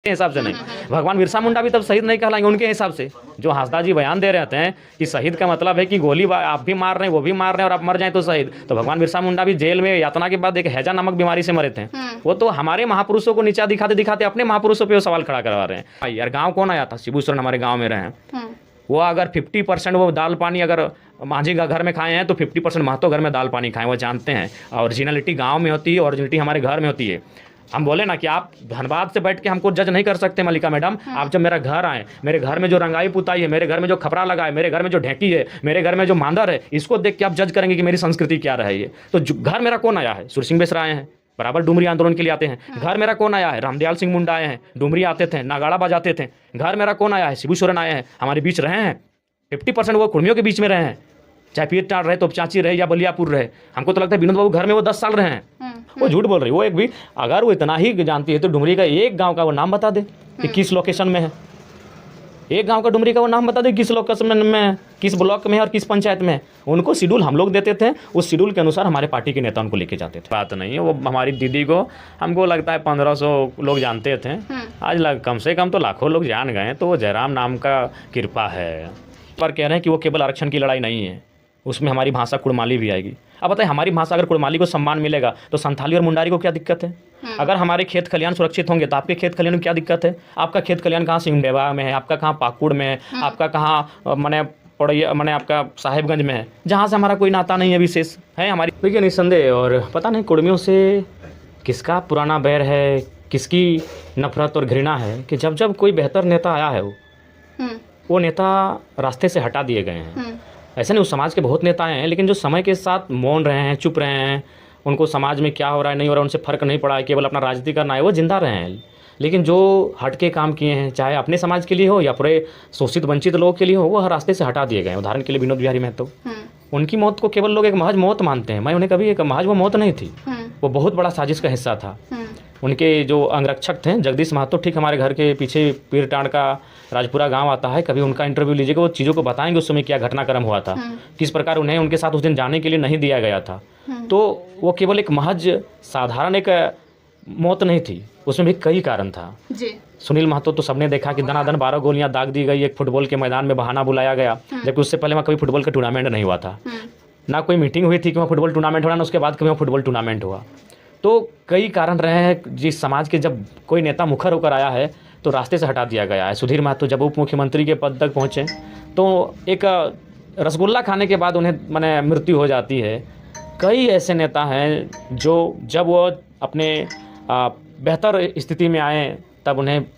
हिसाब से नहीं। भगवान बिरसा मुंडा भी तब शहीद नहीं कहलाएंगे उनके हिसाब से। जो हंसदा जी बयान दे रहे हैं कि शहीद का मतलब है कि गोली आप भी मार रहे हैं, वो भी मार रहे हैं और आप मर जाएं तो शहीद। तो भगवान बिरसा मुंडा भी जेल में यातना के बाद एक हैजा नामक बीमारी से मरे थे। वो तो हमारे महापुरुषों को नीचा दिखाते दिखाते अपने महापुरुषों पे वो सवाल खड़ा करवा रहे हैं। यार गाँव कौन आया था? शिबू सोरेन हमारे गाँव में रहे हैं। वो अगर 50% वो दाल पानी अगर मांझी का घर में खाए हैं तो 50% महतो घर में दाल पानी खाएं, वो जानते हैं। ओरिजिनलिटी गांव में होती है, ओरिजिनलिटी हमारे घर में होती है। हम बोले ना कि आप धनबाद से बैठ के हमको जज नहीं कर सकते मल्लिका मैडम। आप जब मेरा घर आए, मेरे घर में जो रंगाई पुताई है, मेरे घर में जो खपरा लगा है, मेरे घर में जो ढेकी है, मेरे घर में जो मांदर है, इसको देख के आप जज करेंगे कि मेरी संस्कृति क्या रही है। तो घर मेरा कौन आया है? सुरसिंह बेसरा आए हैं, बराबर डुमरी आंदोलन के लिए आते हैं। घर मेरा कौन आया है? रामदयाल सिंह मुंडा आए हैं, डुमरी आते थे, नागाड़ा बजाते थे। घर मेरा कौन आया है? शिबू सोरेन आए हैं, हमारे बीच रहे हैं। 50% वो कुर्मियों के बीच में रहे हैं, चाहे पीरटांड रहे, तोपचांची रहे या बलियापुर रहे। हमको तो लगता है विनोद बाबू घर में वो 10 साल रहे हैं। वो झूठ बोल रही है। वो एक भी अगर वो इतना ही जानती है तो डुमरी का एक गांव का वो नाम बता दे कि किस लोकेशन में है। एक गांव का डुमरी का वो नाम बता दे किस लोकेशन में है, किस ब्लॉक में है और किस पंचायत में है। उनको शेड्यूल हम लोग देते थे, उस शेड्यूल के अनुसार हमारे पार्टी के नेता उनको लेके जाते थे। बात नहीं है वो हमारी दीदी को हमको लगता है 1500 लोग जानते थे। आज कम से कम तो लाखों लोग जान गए। तो वो जयराम नाम का कृपा है। पर कह रहे हैं कि वो केवल आरक्षण की लड़ाई नहीं है, उसमें हमारी भाषा कुड़माली भी आएगी। अब बताइए, हमारी भाषा अगर कुड़माली को सम्मान मिलेगा तो संथाली और मुंडारी को क्या दिक्कत है? अगर हमारे खेत खलियान सुरक्षित होंगे तो आपके खेत खलियान में क्या दिक्कत है? आपका खेत खलियान कहाँ सिंगडेवा में है, आपका कहाँ पाकुड़ में है, आपका कहाँ मैंने पड़ैया मैंने आपका साहेबगंज में है, जहाँ से हमारा कोई नाता नहीं है, विशेष है हमारी। देखिए निस्संदेह, और पता नहीं कुड़मियों से किसका पुराना बैर है, किसकी नफरत और घृणा है कि जब जब कोई बेहतर नेता आया है वो नेता रास्ते से हटा दिए गए हैं। ऐसे नहीं, उस समाज के बहुत नेता हैं, लेकिन जो समय के साथ मौन रहे हैं, चुप रहे हैं, उनको समाज में क्या हो रहा है नहीं हो रहा है उनसे फ़र्क नहीं पड़ा है, केवल अपना राजनीति करना है, वो जिंदा रहे हैं। लेकिन जो हट के काम किए हैं, चाहे अपने समाज के लिए हो या पूरे शोषित वंचित लोगों के लिए हो, वो हर रास्ते से हटा दिए गए। उदाहरण के लिए विनोद बिहारी महतो, उनकी मौत को केवल लोग एक महज मौत मानते हैं। मैं उन्हें कभी एक महज वो मौत नहीं थी, वो बहुत बड़ा साजिश का हिस्सा था। उनके जो अंगरक्षक थे जगदीश महतो, ठीक हमारे घर के पीछे पीरटांड का राजपुरा गांव आता है, कभी उनका इंटरव्यू लीजिएगा, वो चीज़ों को बताएंगे उस समय क्या घटनाक्रम हुआ था, किस प्रकार उन्हें उनके साथ उस दिन जाने के लिए नहीं दिया गया था। तो वो केवल एक महज साधारण एक मौत नहीं थी, उसमें भी कई कारण था जी। सुनील महतो तो सबने देखा कि दनादन 12 गोलियां दाग दी गई, एक फुटबॉल के मैदान में बहाना बुलाया गया, जबकि उससे पहले वहाँ कभी फुटबॉल का टूर्नामेंट नहीं हुआ था, ना कोई मीटिंग हुई थी कि वहाँ फुटबॉल टूर्नामेंट हो रहा, ना उसके बाद कभी वहाँ फुटबॉल टूर्नामेंट हुआ। तो कई कारण रहे हैं जिस समाज के जब कोई नेता मुखर होकर आया है तो रास्ते से हटा दिया गया है। सुधीर महतो जब उप मुख्यमंत्री के पद तक पहुँचे तो एक रसगुल्ला खाने के बाद उन्हें माने मृत्यु हो जाती है। कई ऐसे नेता हैं जो जब वो अपने बेहतर स्थिति में आए तब उन्हें